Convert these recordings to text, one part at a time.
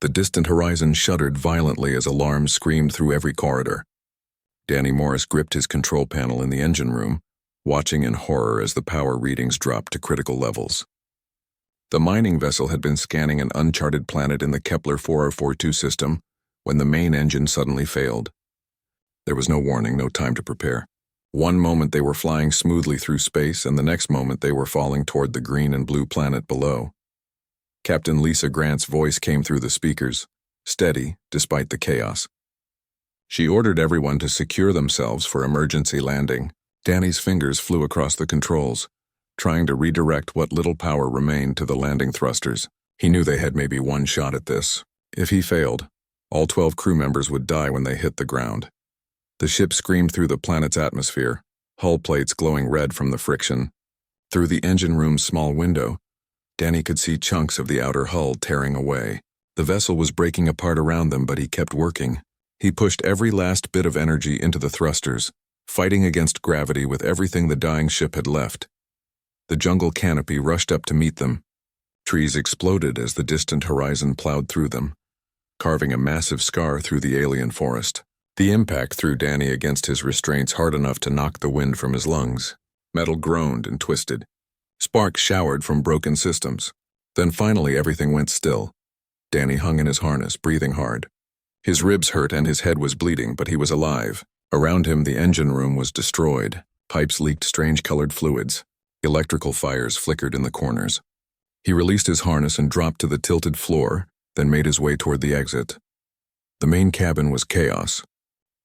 The distant horizon shuddered violently as alarms screamed through every corridor. Danny Morris gripped his control panel in the engine room, watching in horror as the power readings dropped to critical levels. The mining vessel had been scanning an uncharted planet in the Kepler 4042 system when the main engine suddenly failed. There was no warning, no time to prepare. One moment they were flying smoothly through space, and the next moment they were falling toward the green and blue planet below. Captain Lisa Grant's voice came through the speakers, steady despite the chaos. She ordered everyone to secure themselves for emergency landing. Danny's fingers flew across the controls, trying to redirect what little power remained to the landing thrusters. He knew they had maybe one shot at this. If he failed, all 12 crew members would die when they hit the ground. The ship screamed through the planet's atmosphere, hull plates glowing red from the friction. Through the engine room's small window, Danny could see chunks of the outer hull tearing away. The vessel was breaking apart around them, but he kept working. He pushed every last bit of energy into the thrusters, fighting against gravity with everything the dying ship had left. The jungle canopy rushed up to meet them. Trees exploded as the distant horizon plowed through them, carving a massive scar through the alien forest. The impact threw Danny against his restraints hard enough to knock the wind from his lungs. Metal groaned and twisted. Sparks showered from broken systems. Then finally everything went still. Danny hung in his harness, breathing hard. His ribs hurt and his head was bleeding, but he was alive. Around him, the engine room was destroyed. Pipes leaked strange-colored fluids. Electrical fires flickered in the corners. He released his harness and dropped to the tilted floor, then made his way toward the exit. The main cabin was chaos.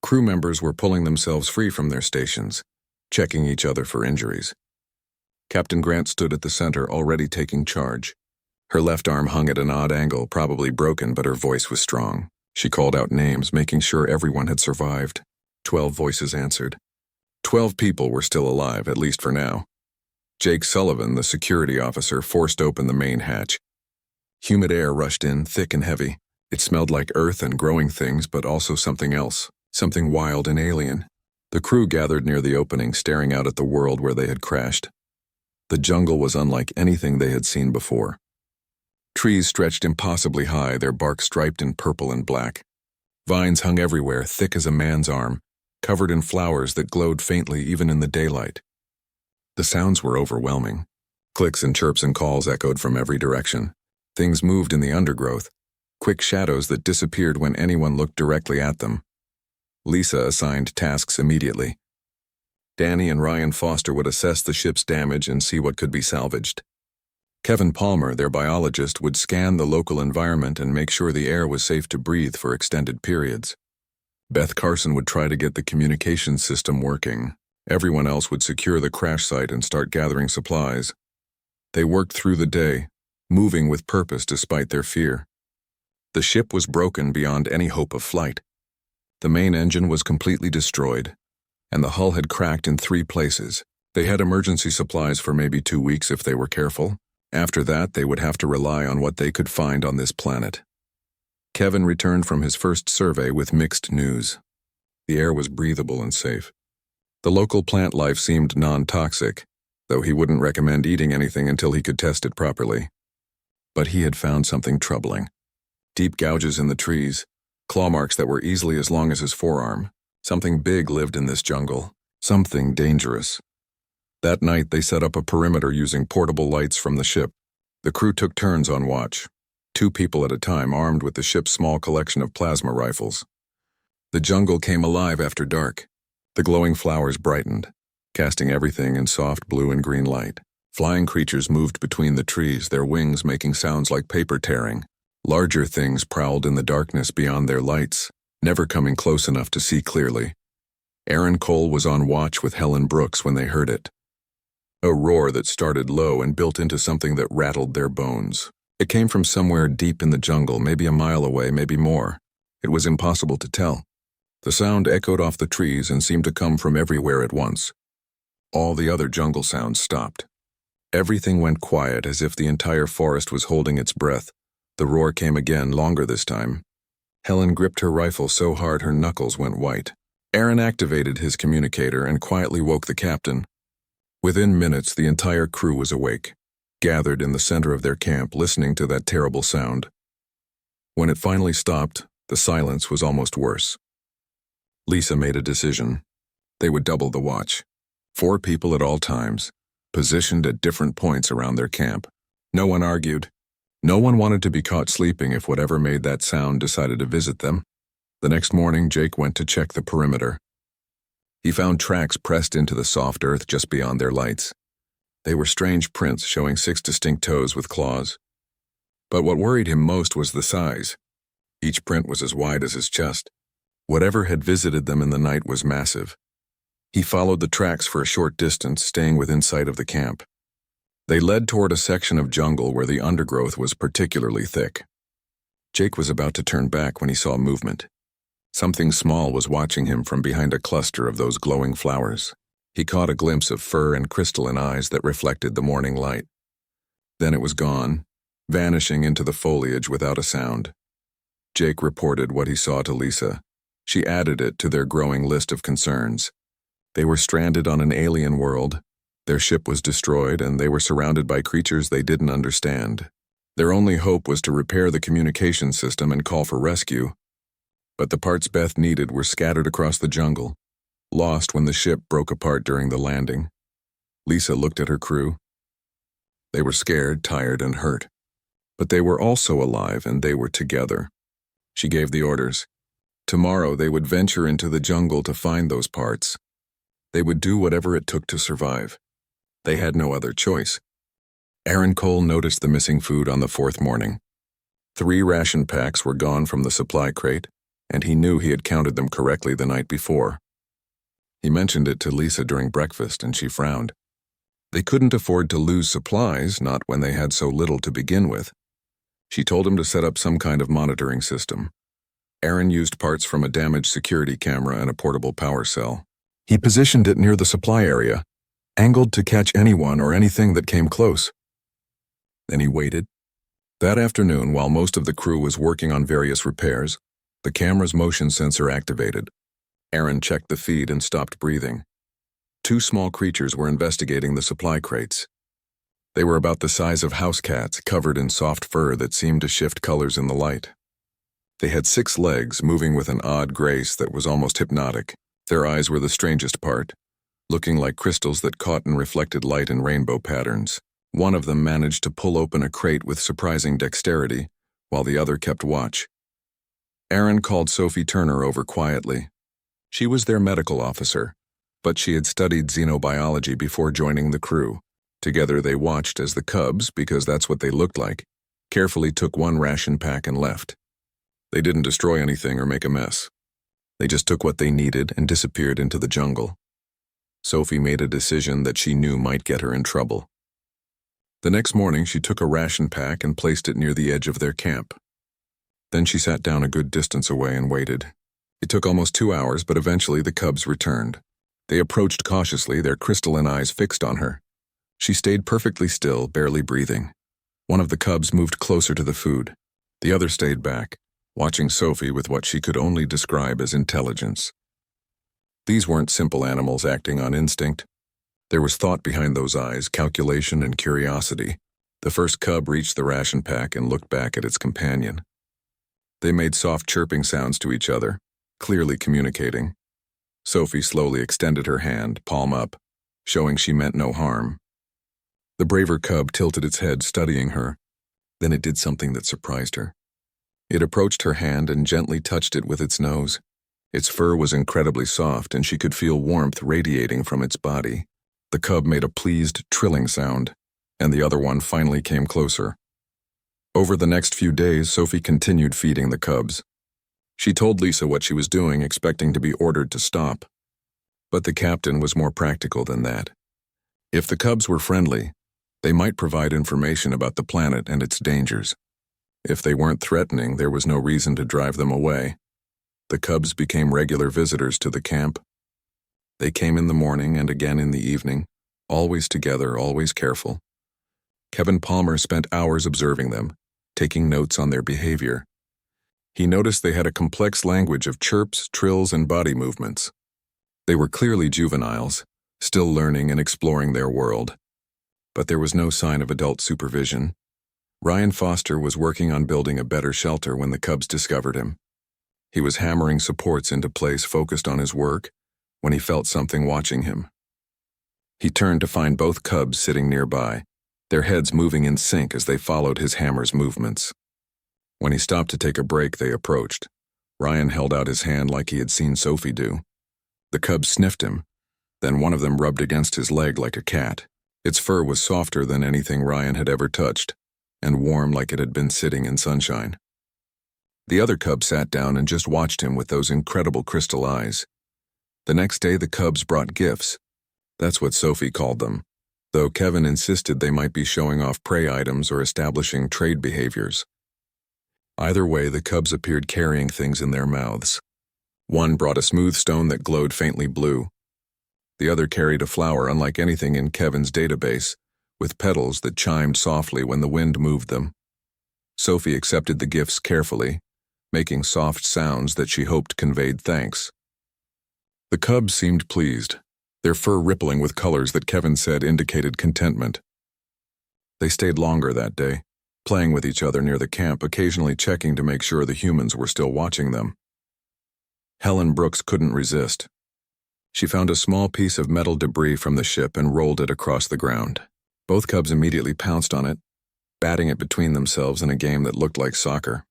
Crew members were pulling themselves free from their stations, checking each other for injuries. Captain Grant stood at the center, already taking charge. Her left arm hung at an odd angle, probably broken, but her voice was strong. She called out names, making sure everyone had survived. 12 voices answered. 12 people were still alive, at least for now. Jake Sullivan, the security officer, forced open the main hatch. Humid air rushed in, thick and heavy. It smelled like earth and growing things, but also something else, something wild and alien. The crew gathered near the opening, staring out at the world where they had crashed. The jungle was unlike anything they had seen before. Trees stretched impossibly high, their bark striped in purple and black. Vines hung everywhere, thick as a man's arm, covered in flowers that glowed faintly even in the daylight. The sounds were overwhelming. Clicks and chirps and calls echoed from every direction. Things moved in the undergrowth, quick shadows that disappeared when anyone looked directly at them. Lisa assigned tasks immediately. Danny and Ryan Foster would assess the ship's damage and see what could be salvaged. Kevin Palmer, their biologist, would scan the local environment and make sure the air was safe to breathe for extended periods. Beth Carson would try to get the communications system working. Everyone else would secure the crash site and start gathering supplies. They worked through the day, moving with purpose despite their fear. The ship was broken beyond any hope of flight. The main engine was completely destroyed, and the hull had cracked in 3 places. They had emergency supplies for maybe 2 weeks if they were careful. After that, they would have to rely on what they could find on this planet. Kevin returned from his first survey with mixed news. The air was breathable and safe. The local plant life seemed non-toxic, though he wouldn't recommend eating anything until he could test it properly. But he had found something troubling. Deep gouges in the trees, claw marks that were easily as long as his forearm. Something big lived in this jungle, something dangerous. That night, they set up a perimeter using portable lights from the ship. The crew took turns on watch, 2 people at a time, armed with the ship's small collection of plasma rifles. The jungle came alive after dark. The glowing flowers brightened, casting everything in soft blue and green light. Flying creatures moved between the trees, their wings making sounds like paper tearing. Larger things prowled in the darkness beyond their lights, never coming close enough to see clearly. Aaron Cole was on watch with Helen Brooks when they heard it. A roar that started low and built into something that rattled their bones. It came from somewhere deep in the jungle, maybe a mile away, maybe more. It was impossible to tell. The sound echoed off the trees and seemed to come from everywhere at once. All the other jungle sounds stopped. Everything went quiet, as if the entire forest was holding its breath. The roar came again, longer this time. Helen gripped her rifle so hard her knuckles went white. Aaron activated his communicator and quietly woke the captain. Within minutes, the entire crew was awake, gathered in the center of their camp, listening to that terrible sound. When it finally stopped, the silence was almost worse. Lisa made a decision. They would double the watch. 4 people at all times, positioned at different points around their camp. No one argued. No one wanted to be caught sleeping if whatever made that sound decided to visit them. The next morning, Jake went to check the perimeter. He found tracks pressed into the soft earth just beyond their lights. They were strange prints showing 6 distinct toes with claws. But what worried him most was the size. Each print was as wide as his chest. Whatever had visited them in the night was massive. He followed the tracks for a short distance, staying within sight of the camp. They led toward a section of jungle where the undergrowth was particularly thick. Jake was about to turn back when he saw movement. Something small was watching him from behind a cluster of those glowing flowers. He caught a glimpse of fur and crystalline eyes that reflected the morning light. Then it was gone, vanishing into the foliage without a sound. Jake reported what he saw to Lisa. She added it to their growing list of concerns. They were stranded on an alien world. Their ship was destroyed, and they were surrounded by creatures they didn't understand. Their only hope was to repair the communication system and call for rescue. But the parts Beth needed were scattered across the jungle, lost when the ship broke apart during the landing. Lisa looked at her crew. They were scared, tired, and hurt. But they were also alive, and they were together. She gave the orders. Tomorrow they would venture into the jungle to find those parts. They would do whatever it took to survive. They had no other choice. Aaron Cole noticed the missing food on the 4th morning. 3 ration packs were gone from the supply crate, and he knew he had counted them correctly the night before. He mentioned it to Lisa during breakfast, and she frowned. They couldn't afford to lose supplies, not when they had so little to begin with. She told him to set up some kind of monitoring system. Aaron used parts from a damaged security camera and a portable power cell. He positioned it near the supply area, angled to catch anyone or anything that came close. Then he waited. That afternoon, while most of the crew was working on various repairs, the camera's motion sensor activated. Aaron checked the feed and stopped breathing. 2 small creatures were investigating the supply crates. They were about the size of house cats, covered in soft fur that seemed to shift colors in the light. They had 6 legs, moving with an odd grace that was almost hypnotic. Their eyes were the strangest part, looking like crystals that caught and reflected light in rainbow patterns. One of them managed to pull open a crate with surprising dexterity, while the other kept watch. Aaron called Sophie Turner over quietly. She was their medical officer, but she had studied xenobiology before joining the crew. Together they watched as the cubs, because that's what they looked like, carefully took 1 ration pack and left. They didn't destroy anything or make a mess. They just took what they needed and disappeared into the jungle. Sophie made a decision that she knew might get her in trouble. The next morning, she took a ration pack and placed it near the edge of their camp. Then she sat down a good distance away and waited. It took almost 2 hours, but eventually the cubs returned. They approached cautiously, their crystalline eyes fixed on her. She stayed perfectly still, barely breathing. One of the cubs moved closer to the food. The other stayed back, watching Sophie with what she could only describe as intelligence. These weren't simple animals acting on instinct. There was thought behind those eyes, calculation and curiosity. The first cub reached the ration pack and looked back at its companion. They made soft chirping sounds to each other, clearly communicating. Sophie slowly extended her hand, palm up, showing she meant no harm. The braver cub tilted its head, studying her. Then it did something that surprised her. It approached her hand and gently touched it with its nose. Its fur was incredibly soft, and she could feel warmth radiating from its body. The cub made a pleased, trilling sound, and the other one finally came closer. Over the next few days, Sophie continued feeding the cubs. She told Lisa what she was doing, expecting to be ordered to stop. But the captain was more practical than that. If the cubs were friendly, they might provide information about the planet and its dangers. If they weren't threatening, there was no reason to drive them away. The cubs became regular visitors to the camp. They came in the morning and again in the evening, always together, always careful. Kevin Palmer spent hours observing them, taking notes on their behavior. He noticed they had a complex language of chirps, trills, and body movements. They were clearly juveniles, still learning and exploring their world. But there was no sign of adult supervision. Ryan Foster was working on building a better shelter when the cubs discovered him. He was hammering supports into place focused on his work when he felt something watching him. He turned to find both cubs sitting nearby, their heads moving in sync as they followed his hammer's movements. When he stopped to take a break, they approached. Ryan held out his hand like he had seen Sophie do. The cubs sniffed him, then one of them rubbed against his leg like a cat. Its fur was softer than anything Ryan had ever touched, and warm like it had been sitting in sunshine. The other cub sat down and just watched him with those incredible crystal eyes. The next day the cubs brought gifts. That's what Sophie called them, though Kevin insisted they might be showing off prey items or establishing trade behaviors. Either way, the cubs appeared carrying things in their mouths. One brought a smooth stone that glowed faintly blue. The other carried a flower unlike anything in Kevin's database, with petals that chimed softly when the wind moved them. Sophie accepted the gifts carefully, making soft sounds that she hoped conveyed thanks. The cubs seemed pleased, their fur rippling with colors that Kevin said indicated contentment. They stayed longer that day, playing with each other near the camp, occasionally checking to make sure the humans were still watching them. Helen Brooks couldn't resist. She found a small piece of metal debris from the ship and rolled it across the ground. Both cubs immediately pounced on it, batting it between themselves in a game that looked like soccer.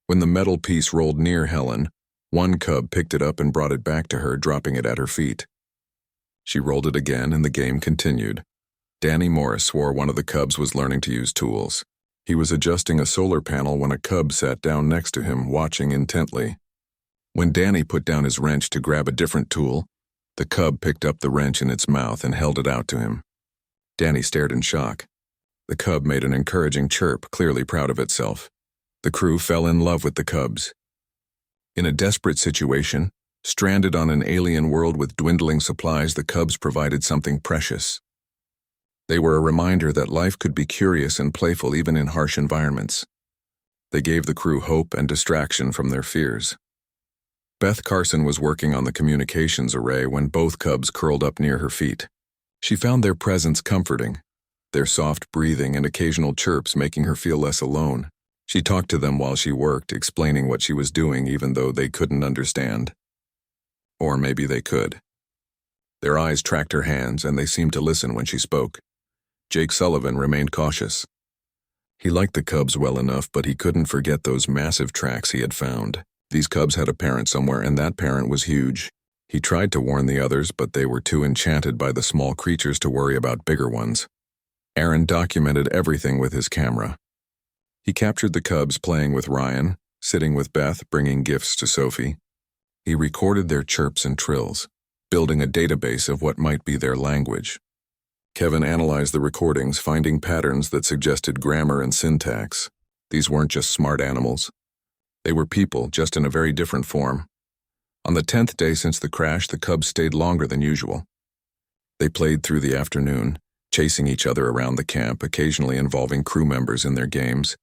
When the metal piece rolled near Helen, one cub picked it up and brought it back to her, dropping it at her feet. She rolled it again, and the game continued. Danny Morris swore one of the cubs was learning to use tools. He was adjusting a solar panel when a cub sat down next to him, watching intently. When Danny put down his wrench to grab a different tool, the cub picked up the wrench in its mouth and held it out to him. Danny stared in shock. The cub made an encouraging chirp, clearly proud of itself. The crew fell in love with the cubs. In a desperate situation, stranded on an alien world with dwindling supplies, the cubs provided something precious. They were a reminder that life could be curious and playful even in harsh environments. They gave the crew hope and distraction from their fears. Beth Carson was working on the communications array when both cubs curled up near her feet. She found their presence comforting, their soft breathing and occasional chirps making her feel less alone. She talked to them while she worked, explaining what she was doing even though they couldn't understand. Or maybe they could. Their eyes tracked her hands, and they seemed to listen when she spoke. Jake Sullivan remained cautious. He liked the cubs well enough, but he couldn't forget those massive tracks he had found. These cubs had a parent somewhere, and that parent was huge. He tried to warn the others, but they were too enchanted by the small creatures to worry about bigger ones. Aaron documented everything with his camera. He captured the cubs playing with Ryan, sitting with Beth, bringing gifts to Sophie. He recorded their chirps and trills, building a database of what might be their language. Kevin analyzed the recordings, finding patterns that suggested grammar and syntax. These weren't just smart animals. They were people, just in a very different form. On the 10th day since the crash, the cubs stayed longer than usual. They played through the afternoon, chasing each other around the camp, occasionally involving crew members in their games.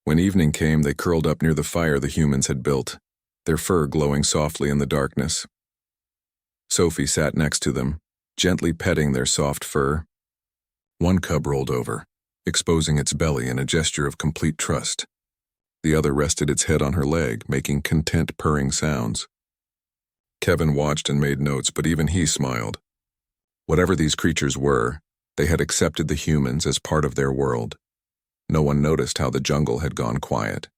When evening came, they curled up near the fire the humans had built, their fur glowing softly in the darkness. Sophie sat next to them, gently petting their soft fur. One cub rolled over, exposing its belly in a gesture of complete trust. The other rested its head on her leg, making content purring sounds. Kevin watched and made notes, but even he smiled. Whatever these creatures were, they had accepted the humans as part of their world. No one noticed how the jungle had gone quiet.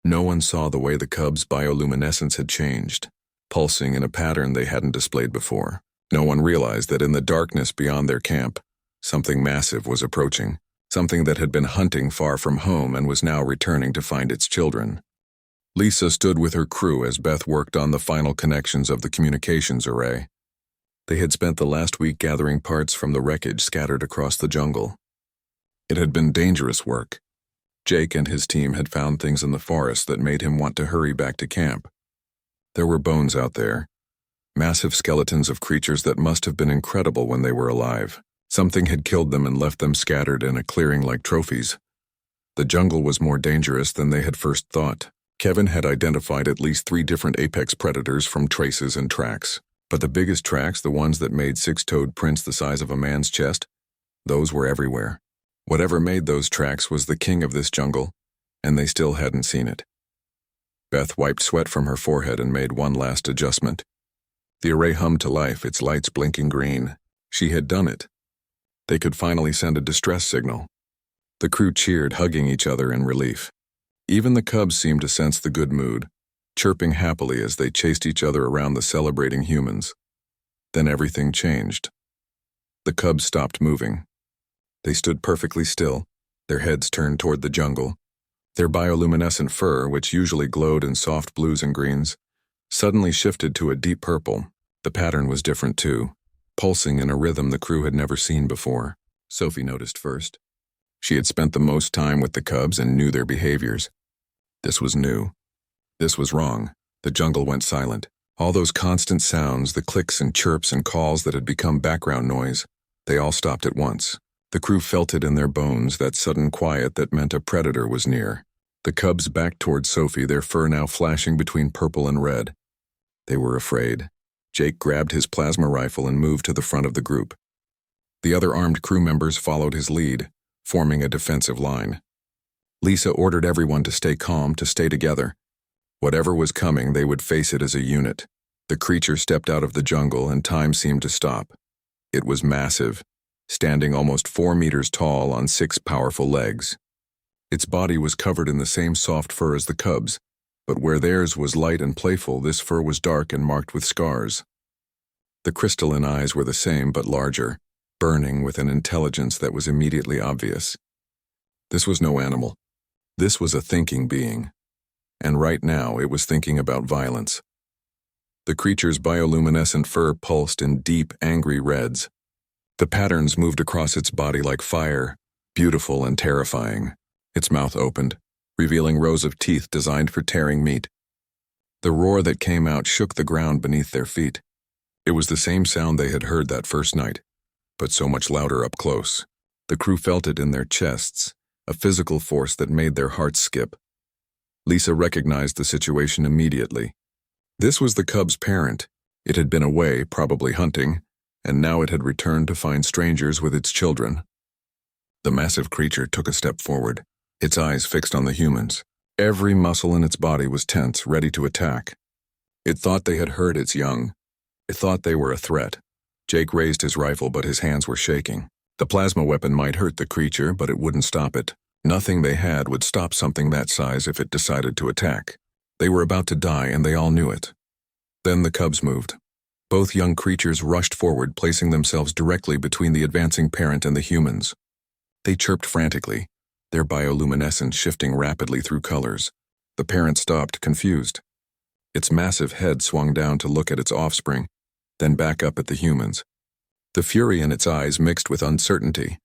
No one saw the way the cubs' bioluminescence had changed, pulsing in a pattern they hadn't displayed before. No one realized that in the darkness beyond their camp, something massive was approaching, something that had been hunting far from home and was now returning to find its children. Lisa stood with her crew as Beth worked on the final connections of the communications array. They had spent the last week gathering parts from the wreckage scattered across the jungle. It had been dangerous work. Jake and his team had found things in the forest that made him want to hurry back to camp. There were bones out there, massive skeletons of creatures that must have been incredible when they were alive. Something had killed them and left them scattered in a clearing like trophies. The jungle was more dangerous than they had first thought. Kevin had identified at least 3 different apex predators from traces and tracks. But the biggest tracks, the ones that made 6-toed prints the size of a man's chest, those were everywhere. Whatever made those tracks was the king of this jungle, and they still hadn't seen it. Beth wiped sweat from her forehead and made one last adjustment. The array hummed to life, its lights blinking green. She had done it. They could finally send a distress signal. The crew cheered, hugging each other in relief. Even the cubs seemed to sense the good mood, chirping happily as they chased each other around the celebrating humans. Then everything changed. The cubs stopped moving. They stood perfectly still, their heads turned toward the jungle. Their bioluminescent fur, which usually glowed in soft blues and greens, suddenly shifted to a deep purple. The pattern was different too, pulsing in a rhythm the crew had never seen before. Sophie noticed first. She had spent the most time with the cubs and knew their behaviors. This was new. This was wrong. The jungle went silent. All those constant sounds, the clicks and chirps and calls that had become background noise, they all stopped at once. The crew felt it in their bones, that sudden quiet that meant a predator was near. The cubs backed toward Sophie, their fur now flashing between purple and red. They were afraid. Jake grabbed his plasma rifle and moved to the front of the group. The other armed crew members followed his lead, forming a defensive line. Lisa ordered everyone to stay calm, to stay together. Whatever was coming, they would face it as a unit. The creature stepped out of the jungle and time seemed to stop. It was massive, standing almost 4 meters tall on 6 powerful legs. Its body was covered in the same soft fur as the cubs, but where theirs was light and playful, this fur was dark and marked with scars. The crystalline eyes were the same but larger, burning with an intelligence that was immediately obvious. This was no animal. This was a thinking being. And right now it was thinking about violence. The creature's bioluminescent fur pulsed in deep, angry reds. The patterns moved across its body like fire, beautiful and terrifying. Its mouth opened, revealing rows of teeth designed for tearing meat. The roar that came out shook the ground beneath their feet. It was the same sound they had heard that first night, but so much louder up close. The crew felt it in their chests, a physical force that made their hearts skip. Lisa recognized the situation immediately. This was the cub's parent. It had been away, probably hunting, and now it had returned to find strangers with its children. The massive creature took a step forward, its eyes fixed on the humans. Every muscle in its body was tense, ready to attack. It thought they had heard its young. It thought they were a threat. Jake raised his rifle, but his hands were shaking. The plasma weapon might hurt the creature, but it wouldn't stop it. Nothing they had would stop something that size if it decided to attack. They were about to die, and they all knew it. Then the cubs moved. Both young creatures rushed forward, placing themselves directly between the advancing parent and the humans. They chirped frantically, their bioluminescence shifting rapidly through colors. The parent stopped, confused. Its massive head swung down to look at its offspring, then back up at the humans. The fury in its eyes mixed with uncertainty.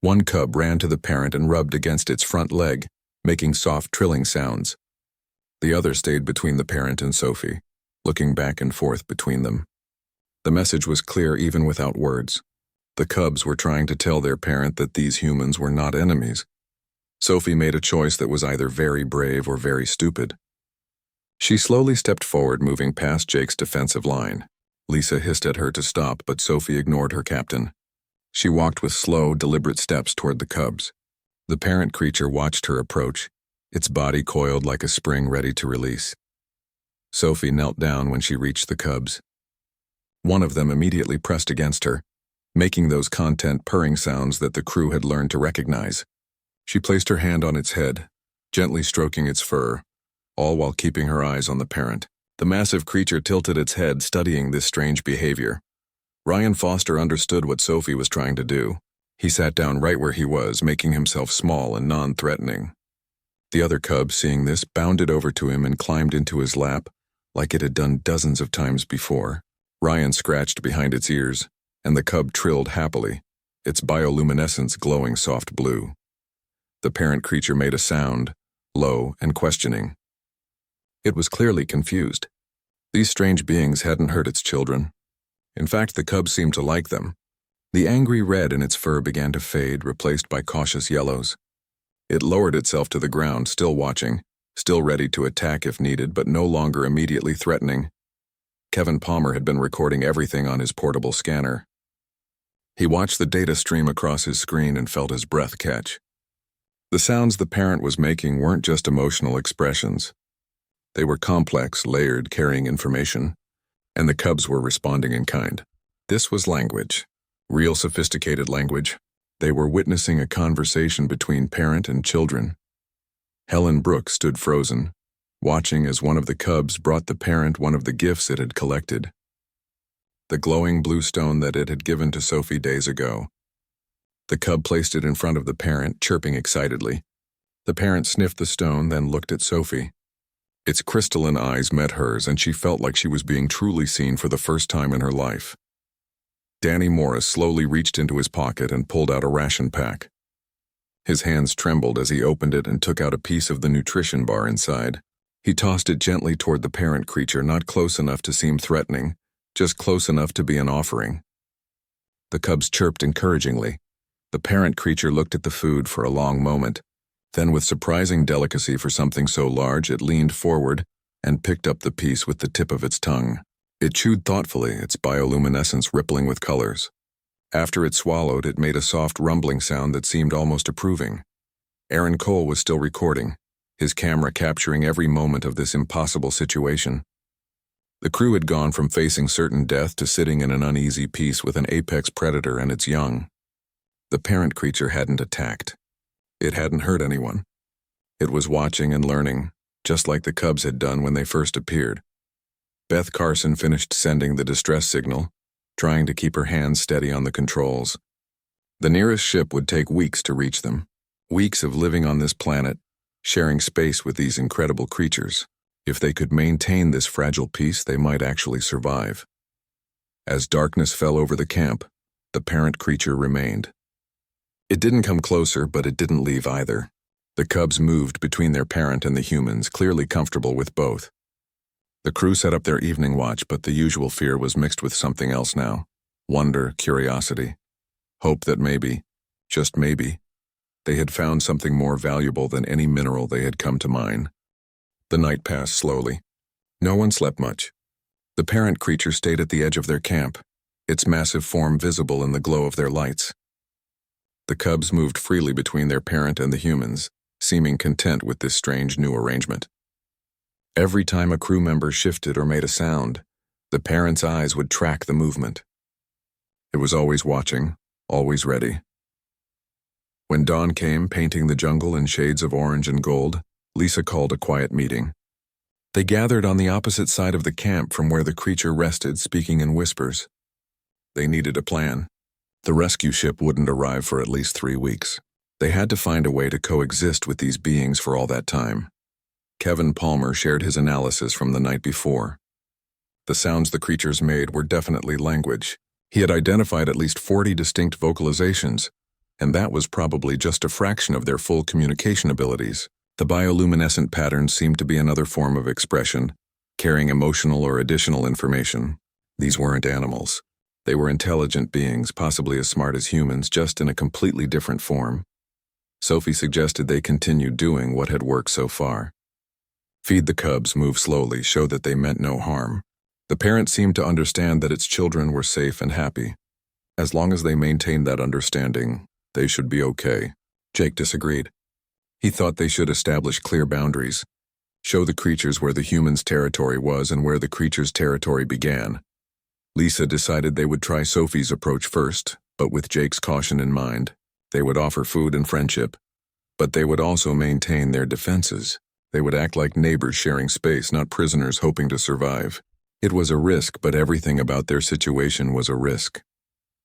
One cub ran to the parent and rubbed against its front leg, making soft trilling sounds. The other stayed between the parent and Sophie, looking back and forth between them. The message was clear even without words. The cubs were trying to tell their parent that these humans were not enemies. Sophie made a choice that was either very brave or very stupid. She slowly stepped forward, moving past Jake's defensive line. Lisa hissed at her to stop, but Sophie ignored her captain. She walked with slow, deliberate steps toward the cubs. The parent creature watched her approach, its body coiled like a spring ready to release. Sophie knelt down when she reached the cubs. One of them immediately pressed against her, making those content purring sounds that the crew had learned to recognize. She placed her hand on its head, gently stroking its fur, all while keeping her eyes on the parent. The massive creature tilted its head, studying this strange behavior. Ryan Foster understood what Sophie was trying to do. He sat down right where he was, making himself small and non-threatening. The other cub, seeing this, bounded over to him and climbed into his lap, like it had done dozens of times before. Ryan scratched behind its ears, and the cub trilled happily, its bioluminescence glowing soft blue. The parent creature made a sound, low and questioning. It was clearly confused. These strange beings hadn't hurt its children. In fact, the cub seemed to like them. The angry red in its fur began to fade, replaced by cautious yellows. It lowered itself to the ground, still watching, still ready to attack if needed, but no longer immediately threatening. Kevin Palmer had been recording everything on his portable scanner. He watched the data stream across his screen and felt his breath catch. The sounds the parent was making weren't just emotional expressions. They were complex, layered, carrying information, and the cubs were responding in kind. This was language. Real sophisticated language. They were witnessing a conversation between parent and children. Helen Brooke stood frozen, watching as one of the cubs brought the parent one of the gifts it had collected. The glowing blue stone that it had given to Sophie days ago. The cub placed it in front of the parent, chirping excitedly. The parent sniffed the stone, then looked at Sophie. Its crystalline eyes met hers, and she felt like she was being truly seen for the first time in her life. Danny Morris slowly reached into his pocket and pulled out a ration pack. His hands trembled as he opened it and took out a piece of the nutrition bar inside. He tossed it gently toward the parent creature, not close enough to seem threatening, just close enough to be an offering. The cubs chirped encouragingly. The parent creature looked at the food for a long moment. Then, with surprising delicacy for something so large, it leaned forward and picked up the piece with the tip of its tongue. It chewed thoughtfully, its bioluminescence rippling with colors. After it swallowed, it made a soft rumbling sound that seemed almost approving. Aaron Cole was still recording, his camera capturing every moment of this impossible situation. The crew had gone from facing certain death to sitting in an uneasy peace with an apex predator and its young. The parent creature hadn't attacked. It hadn't hurt anyone. It was watching and learning, just like the cubs had done when they first appeared. Beth Carson finished sending the distress signal, trying to keep her hands steady on the controls. The nearest ship would take weeks to reach them. Weeks of living on this planet, sharing space with these incredible creatures. If they could maintain this fragile peace, they might actually survive. As darkness fell over the camp, the parent creature remained. It didn't come closer, but it didn't leave either. The cubs moved between their parent and the humans, clearly comfortable with both. The crew set up their evening watch, but the usual fear was mixed with something else now. Wonder, curiosity, hope that maybe, just maybe, they had found something more valuable than any mineral they had come to mine. The night passed slowly. No one slept much. The parent creature stayed at the edge of their camp, its massive form visible in the glow of their lights. The cubs moved freely between their parent and the humans, seeming content with this strange new arrangement. Every time a crew member shifted or made a sound, the parent's eyes would track the movement. It was always watching, always ready. When dawn came, painting the jungle in shades of orange and gold, Lisa called a quiet meeting. They gathered on the opposite side of the camp from where the creature rested, speaking in whispers. They needed a plan. The rescue ship wouldn't arrive for at least 3 weeks. They had to find a way to coexist with these beings for all that time. Kevin Palmer shared his analysis from the night before. The sounds the creatures made were definitely language. He had identified at least 40 distinct vocalizations, and that was probably just a fraction of their full communication abilities. The bioluminescent patterns seemed to be another form of expression, carrying emotional or additional information. These weren't animals. They were intelligent beings, possibly as smart as humans, just in a completely different form. Sophie suggested they continue doing what had worked so far. Feed the cubs, move slowly, show that they meant no harm. The parent seemed to understand that its children were safe and happy. As long as they maintained that understanding, they should be okay. Jake disagreed. He thought they should establish clear boundaries, show the creatures where the humans' territory was and where the creatures' territory began. Lisa decided they would try Sophie's approach first, but with Jake's caution in mind. They would offer food and friendship, but they would also maintain their defenses. They would act like neighbors sharing space, not prisoners hoping to survive. It was a risk, but everything about their situation was a risk.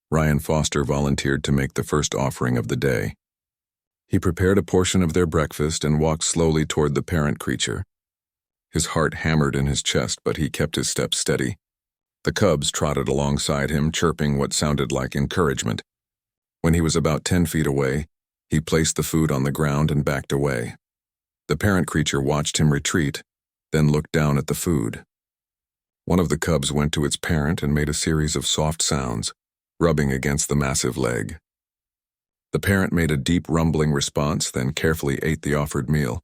Ryan Foster volunteered to make the first offering of the day. He prepared a portion of their breakfast and walked slowly toward the parent creature. His heart hammered in his chest, but he kept his steps steady. The cubs trotted alongside him, chirping what sounded like encouragement. When he was about 10 feet away, he placed the food on the ground and backed away. The parent creature watched him retreat, then looked down at the food. One of the cubs went to its parent and made a series of soft sounds, rubbing against the massive leg. The parent made a deep rumbling response, then carefully ate the offered meal.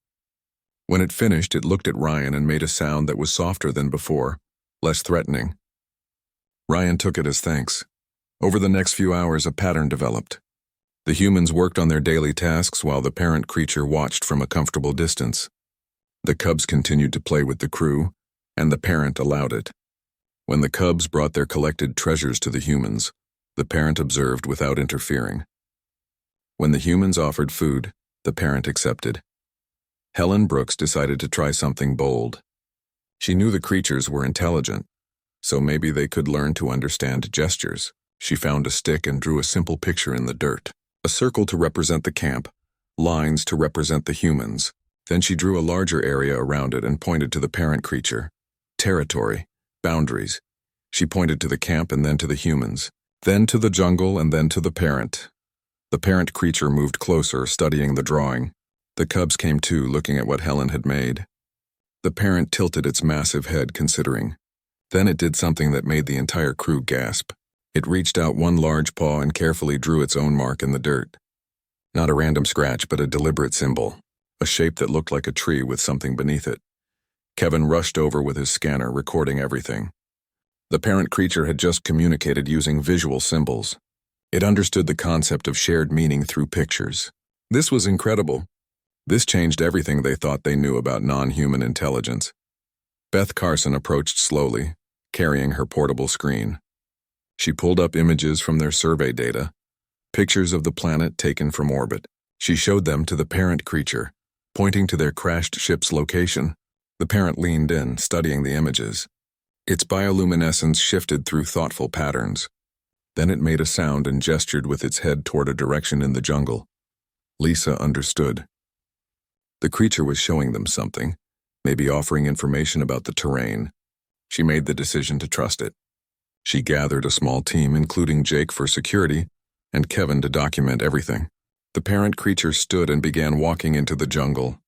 When it finished, it looked at Ryan and made a sound that was softer than before, less threatening. Ryan took it as thanks. Over the next few hours, a pattern developed. The humans worked on their daily tasks while the parent creature watched from a comfortable distance. The cubs continued to play with the crew, and the parent allowed it. When the cubs brought their collected treasures to the humans, the parent observed without interfering. When the humans offered food, the parent accepted. Helen Brooks decided to try something bold. She knew the creatures were intelligent, so maybe they could learn to understand gestures. She found a stick and drew a simple picture in the dirt. A circle to represent the camp, lines to represent the humans. Then she drew a larger area around it and pointed to the parent creature. Territory, boundaries. She pointed to the camp and then to the humans, then to the jungle and then to the parent. The parent creature moved closer, studying the drawing. The cubs came too, looking at what Helen had made. The parent tilted its massive head, considering. Then it did something that made the entire crew gasp. It reached out one large paw and carefully drew its own mark in the dirt. Not a random scratch, but a deliberate symbol, a shape that looked like a tree with something beneath it. Kevin rushed over with his scanner, recording everything. The parent creature had just communicated using visual symbols. It understood the concept of shared meaning through pictures. This was incredible. This changed everything they thought they knew about non-human intelligence. Beth Carson approached slowly, carrying her portable screen. She pulled up images from their survey data, pictures of the planet taken from orbit. She showed them to the parent creature, pointing to their crashed ship's location. The parent leaned in, studying the images. Its bioluminescence shifted through thoughtful patterns. Then it made a sound and gestured with its head toward a direction in the jungle. Lisa understood. The creature was showing them something, maybe offering information about the terrain. She made the decision to trust it. She gathered a small team, including Jake for security, and Kevin to document everything. The parent creature stood and began walking into the jungle.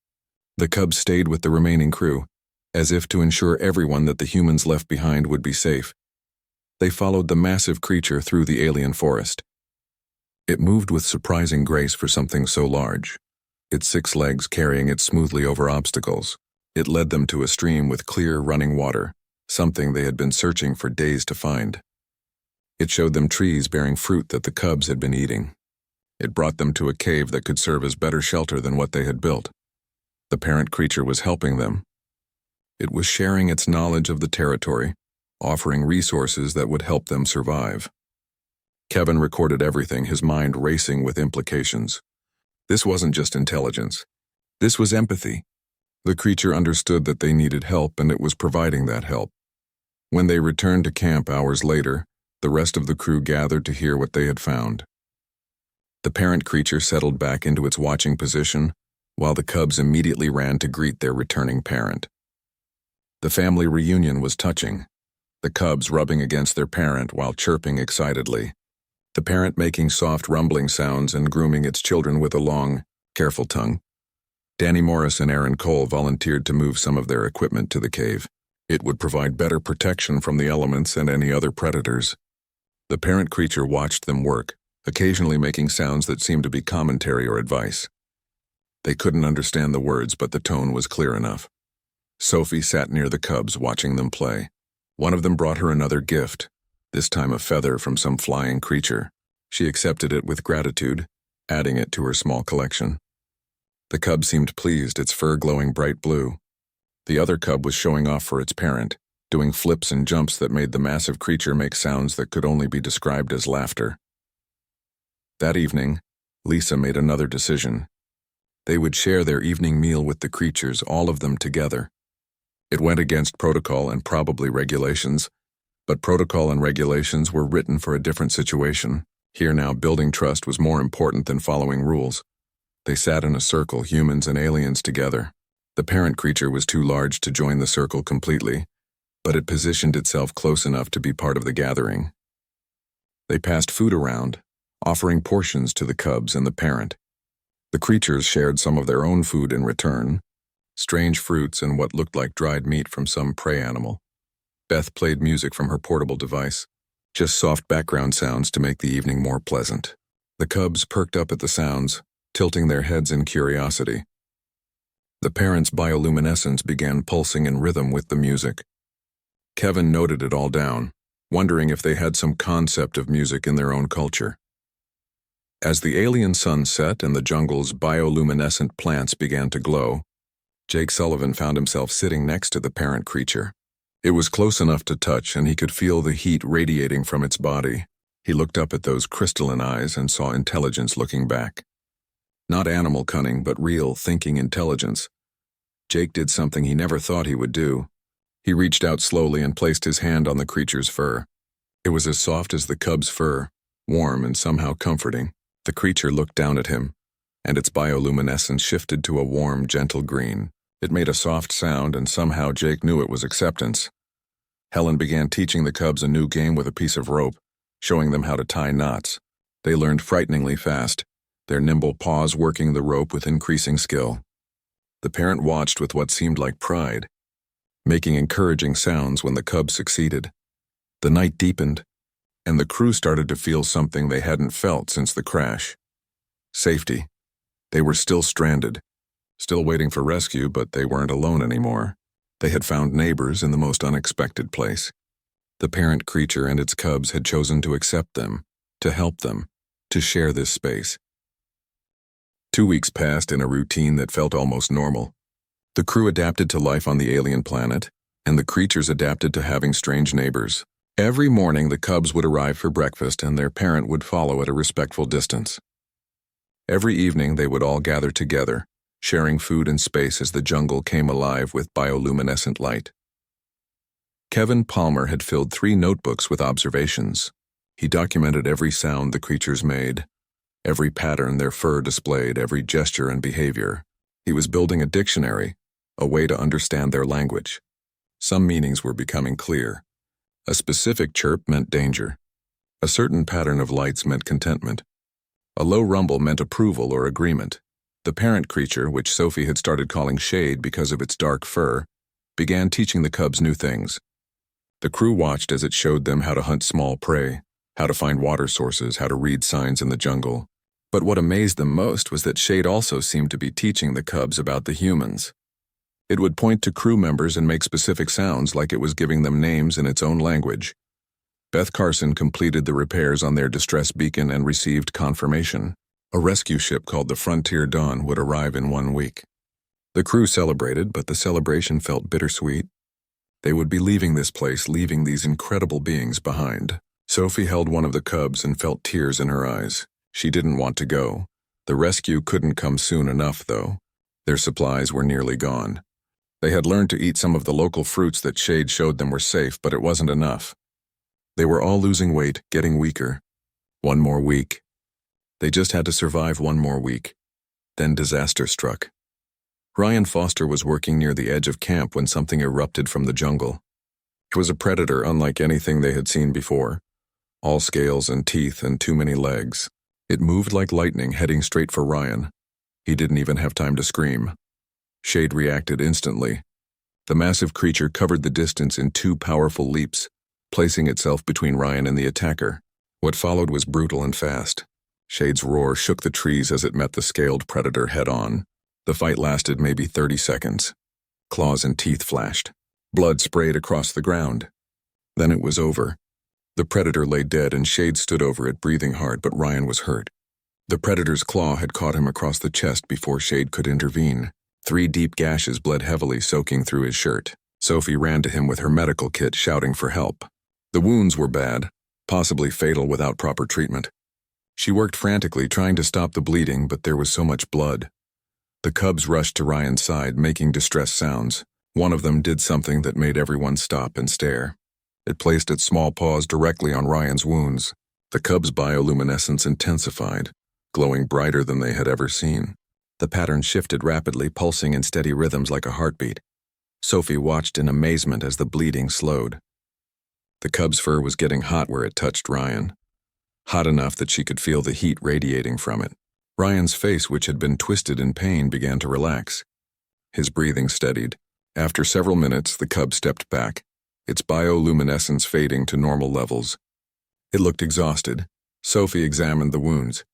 The cubs stayed with the remaining crew, as if to ensure everyone that the humans left behind would be safe. They followed the massive creature through the alien forest. It moved with surprising grace for something so large, its 6 legs carrying it smoothly over obstacles. It led them to a stream with clear, running water, something they had been searching for days to find. It showed them trees bearing fruit that the cubs had been eating. It brought them to a cave that could serve as better shelter than what they had built. The parent creature was helping them. It was sharing its knowledge of the territory, offering resources that would help them survive. Kevin recorded everything, his mind racing with implications. This wasn't just intelligence. This was empathy. The creature understood that they needed help, and it was providing that help. When they returned to camp hours later, the rest of the crew gathered to hear what they had found. The parent creature settled back into its watching position, while the cubs immediately ran to greet their returning parent. The family reunion was touching, the cubs rubbing against their parent while chirping excitedly, the parent making soft rumbling sounds and grooming its children with a long, careful tongue. Danny Morris and Aaron Cole volunteered to move some of their equipment to the cave. It would provide better protection from the elements and any other predators. The parent creature watched them work, occasionally making sounds that seemed to be commentary or advice. They couldn't understand the words, but the tone was clear enough. Sophie sat near the cubs, watching them play. One of them brought her another gift, this time a feather from some flying creature. She accepted it with gratitude, adding it to her small collection. The cub seemed pleased, its fur glowing bright blue. The other cub was showing off for its parent, doing flips and jumps that made the massive creature make sounds that could only be described as laughter. That evening, Lisa made another decision. They would share their evening meal with the creatures, all of them together. It went against protocol and probably regulations, but protocol and regulations were written for a different situation. Here now, building trust was more important than following rules. They sat in a circle, humans and aliens together. The parent creature was too large to join the circle completely, but it positioned itself close enough to be part of the gathering. They passed food around, offering portions to the cubs and the parent. The creatures shared some of their own food in return, strange fruits and what looked like dried meat from some prey animal. Beth played music from her portable device, just soft background sounds to make the evening more pleasant. The cubs perked up at the sounds, tilting their heads in curiosity. The parent's bioluminescence began pulsing in rhythm with the music. Kevin noted it all down, wondering if they had some concept of music in their own culture. As the alien sun set and the jungle's bioluminescent plants began to glow, Jake Sullivan found himself sitting next to the parent creature. It was close enough to touch, and he could feel the heat radiating from its body. He looked up at those crystalline eyes and saw intelligence looking back. Not animal cunning, but real, thinking intelligence. Jake did something he never thought he would do. He reached out slowly and placed his hand on the creature's fur. It was as soft as the cub's fur, warm and somehow comforting. The creature looked down at him, and its bioluminescence shifted to a warm, gentle green. It made a soft sound, and somehow Jake knew it was acceptance. Helen began teaching the cubs a new game with a piece of rope, showing them how to tie knots. They learned frighteningly fast, their nimble paws working the rope with increasing skill. The parent watched with what seemed like pride, making encouraging sounds when the cubs succeeded. The night deepened, and the crew started to feel something they hadn't felt since the crash. Safety. They were still stranded, still waiting for rescue, but they weren't alone anymore. They had found neighbors in the most unexpected place. The parent creature and its cubs had chosen to accept them, to help them, to share this space. 2 weeks passed in a routine that felt almost normal. The crew adapted to life on the alien planet, and the creatures adapted to having strange neighbors. Every morning the cubs would arrive for breakfast and their parent would follow at a respectful distance. Every evening they would all gather together, sharing food and space as the jungle came alive with bioluminescent light. Kevin Palmer had filled 3 notebooks with observations. He documented every sound the creatures made, every pattern their fur displayed, every gesture and behavior. He was building a dictionary, a way to understand their language. Some meanings were becoming clear. A specific chirp meant danger. A certain pattern of lights meant contentment. A low rumble meant approval or agreement. The parent creature, which Sophie had started calling Shade because of its dark fur, began teaching the cubs new things. The crew watched as it showed them how to hunt small prey, how to find water sources, how to read signs in the jungle. But what amazed them most was that Shade also seemed to be teaching the cubs about the humans. It would point to crew members and make specific sounds like it was giving them names in its own language. Beth Carson completed the repairs on their distress beacon and received confirmation. A rescue ship called the Frontier Dawn would arrive in 1 week. The crew celebrated, but the celebration felt bittersweet. They would be leaving this place, leaving these incredible beings behind. Sophie held one of the cubs and felt tears in her eyes. She didn't want to go. The rescue couldn't come soon enough, though. Their supplies were nearly gone. They had learned to eat some of the local fruits that Shade showed them were safe, but it wasn't enough. They were all losing weight, getting weaker. 1 more week. They just had to survive 1 more week. Then disaster struck. Ryan Foster was working near the edge of camp when something erupted from the jungle. It was a predator unlike anything they had seen before. All scales and teeth and too many legs. It moved like lightning, heading straight for Ryan. He didn't even have time to scream. Shade reacted instantly. The massive creature covered the distance in 2 powerful leaps, placing itself between Ryan and the attacker. What followed was brutal and fast. Shade's roar shook the trees as it met the scaled predator head-on. The fight lasted maybe 30 seconds. Claws and teeth flashed. Blood sprayed across the ground. Then it was over. The predator lay dead and Shade stood over it, breathing hard, but Ryan was hurt. The predator's claw had caught him across the chest before Shade could intervene. 3 deep gashes bled heavily, soaking through his shirt. Sophie ran to him with her medical kit, shouting for help. The wounds were bad, possibly fatal without proper treatment. She worked frantically, trying to stop the bleeding, but there was so much blood. The cubs rushed to Ryan's side, making distress sounds. One of them did something that made everyone stop and stare. It placed its small paws directly on Ryan's wounds. The cub's bioluminescence intensified, glowing brighter than they had ever seen. The pattern shifted rapidly, pulsing in steady rhythms like a heartbeat. Sophie watched in amazement as the bleeding slowed. The cub's fur was getting hot where it touched Ryan. Hot enough that she could feel the heat radiating from it. Ryan's face, which had been twisted in pain, began to relax. His breathing steadied. After several minutes, the cub stepped back, its bioluminescence fading to normal levels. It looked exhausted. Sophie examined the wounds.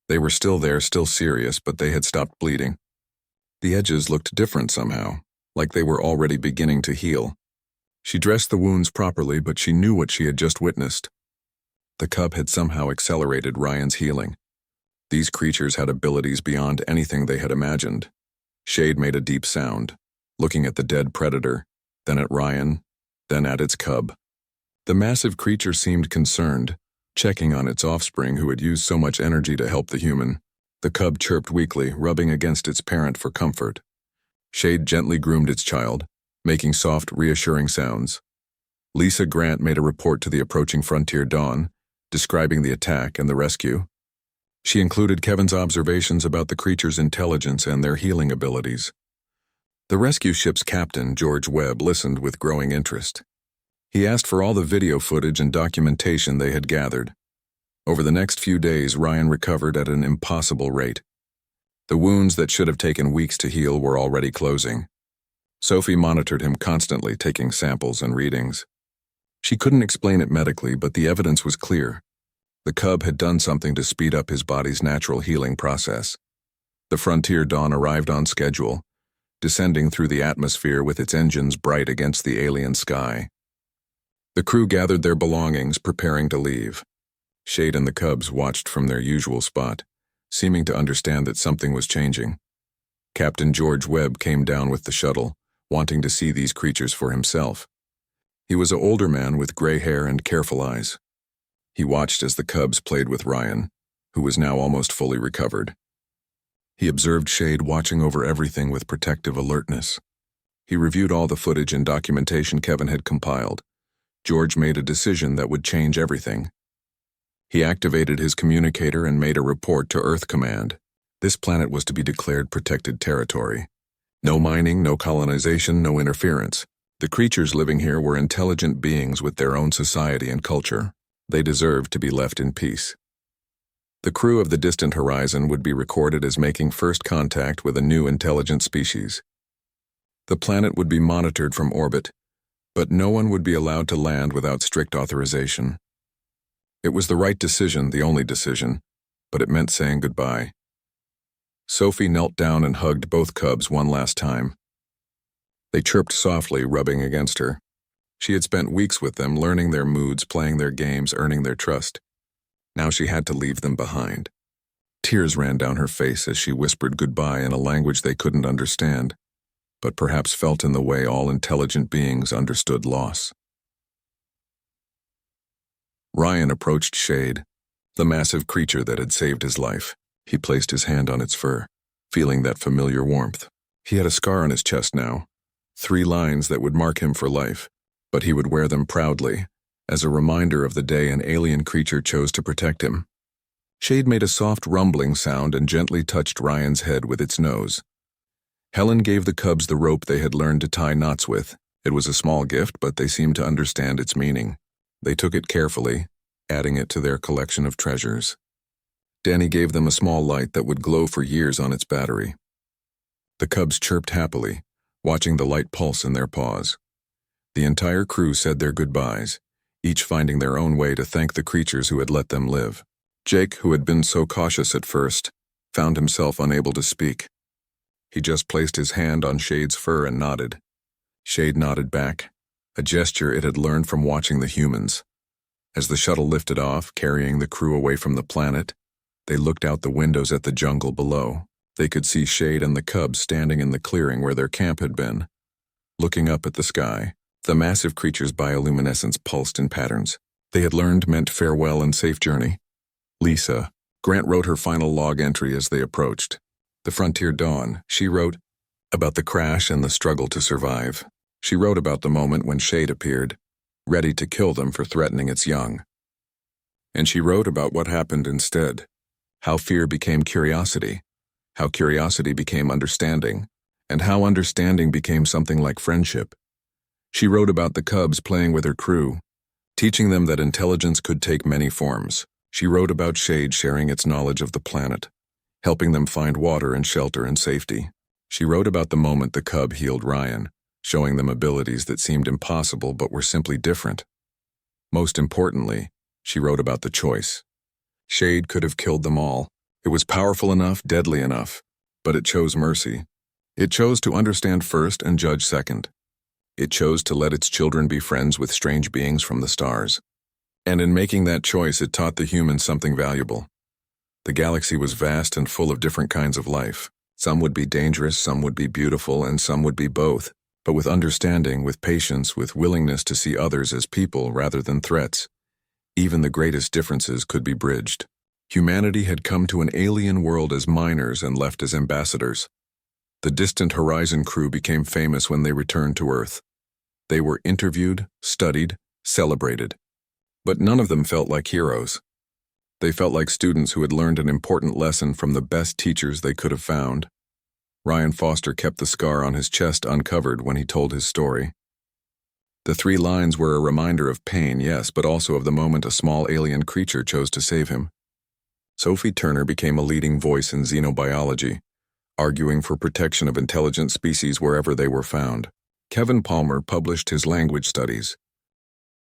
They were still there, still serious, but they had stopped bleeding. The edges looked different somehow, like they were already beginning to heal. She dressed the wounds properly, but she knew what she had just witnessed. The cub had somehow accelerated Ryan's healing. These creatures had abilities beyond anything they had imagined. Shade made a deep sound, looking at the dead predator, then at Ryan, then at its cub. The massive creature seemed concerned, checking on its offspring who had used so much energy to help the human. The cub chirped weakly, rubbing against its parent for comfort. Shade gently groomed its child, making soft, reassuring sounds. Lisa Grant made a report to the approaching Frontier Dawn, describing the attack and the rescue. She included Kevin's observations about the creature's intelligence and their healing abilities. The rescue ship's captain, George Webb, listened with growing interest. He asked for all the video footage and documentation they had gathered. Over the next few days, Ryan recovered at an impossible rate. The wounds that should have taken weeks to heal were already closing. Sophie monitored him constantly, taking samples and readings. She couldn't explain it medically, but the evidence was clear. The cub had done something to speed up his body's natural healing process. The Frontier Dawn arrived on schedule, descending through the atmosphere with its engines bright against the alien sky. The crew gathered their belongings, preparing to leave. Shade and the cubs watched from their usual spot, seeming to understand that something was changing. Captain George Webb came down with the shuttle, wanting to see these creatures for himself. He was an older man with gray hair and careful eyes. He watched as the cubs played with Ryan, who was now almost fully recovered. He observed Shade watching over everything with protective alertness. He reviewed all the footage and documentation Kevin had compiled. George made a decision that would change everything. He activated his communicator and made a report to Earth Command. This planet was to be declared protected territory. No mining, no colonization, no interference. The creatures living here were intelligent beings with their own society and culture. They deserved to be left in peace. The crew of the distant horizon would be recorded as making first contact with a new intelligent species. The planet would be monitored from orbit, but no one would be allowed to land without strict authorization. It was the right decision, the only decision, but it meant saying goodbye. Sophie knelt down and hugged both cubs one last time. They chirped softly, rubbing against her. She had spent weeks with them, learning their moods, playing their games, earning their trust. Now she had to leave them behind. Tears ran down her face as she whispered goodbye in a language they couldn't understand, but perhaps felt in the way all intelligent beings understood loss. Ryan approached Shade, the massive creature that had saved his life. He placed his hand on its fur, feeling that familiar warmth. He had a scar on his chest now, 3 lines that would mark him for life, but he would wear them proudly, as a reminder of the day an alien creature chose to protect him. Shade made a soft rumbling sound and gently touched Ryan's head with its nose. Helen gave the cubs the rope they had learned to tie knots with. It was a small gift, but they seemed to understand its meaning. They took it carefully, adding it to their collection of treasures. Danny gave them a small light that would glow for years on its battery. The cubs chirped happily, watching the light pulse in their paws. The entire crew said their goodbyes, each finding their own way to thank the creatures who had let them live. Jake, who had been so cautious at first, found himself unable to speak. He just placed his hand on Shade's fur and nodded. Shade nodded back, a gesture it had learned from watching the humans. As the shuttle lifted off, carrying the crew away from the planet, they looked out the windows at the jungle below. They could see Shade and the cubs standing in the clearing where their camp had been. Looking up at the sky, the massive creature's bioluminescence pulsed in patterns they had learned meant farewell and safe journey. Lisa Grant wrote her final log entry as they approached. The Frontier Dawn, she wrote about the crash and the struggle to survive. She wrote about the moment when Shade appeared, ready to kill them for threatening its young. And she wrote about what happened instead, how fear became curiosity, how curiosity became understanding, and how understanding became something like friendship. She wrote about the cubs playing with her crew, teaching them that intelligence could take many forms. She wrote about Shade sharing its knowledge of the planet, helping them find water and shelter and safety. She wrote about the moment the cub healed Ryan, showing them abilities that seemed impossible but were simply different. Most importantly, she wrote about the choice. Shade could have killed them all. It was powerful enough, deadly enough, but it chose mercy. It chose to understand first and judge second. It chose to let its children be friends with strange beings from the stars. And in making that choice, it taught the humans something valuable. The galaxy was vast and full of different kinds of life. Some would be dangerous, some would be beautiful, and some would be both. But with understanding, with patience, with willingness to see others as people rather than threats, even the greatest differences could be bridged. Humanity had come to an alien world as miners and left as ambassadors. The distant Horizon crew became famous when they returned to Earth. They were interviewed, studied, celebrated. But none of them felt like heroes. They felt like students who had learned an important lesson from the best teachers they could have found. Ryan Foster kept the scar on his chest uncovered when he told his story. The 3 lines were a reminder of pain, yes, but also of the moment a small alien creature chose to save him. Sophie Turner became a leading voice in xenobiology, arguing for protection of intelligent species wherever they were found. Kevin Palmer published his language studies,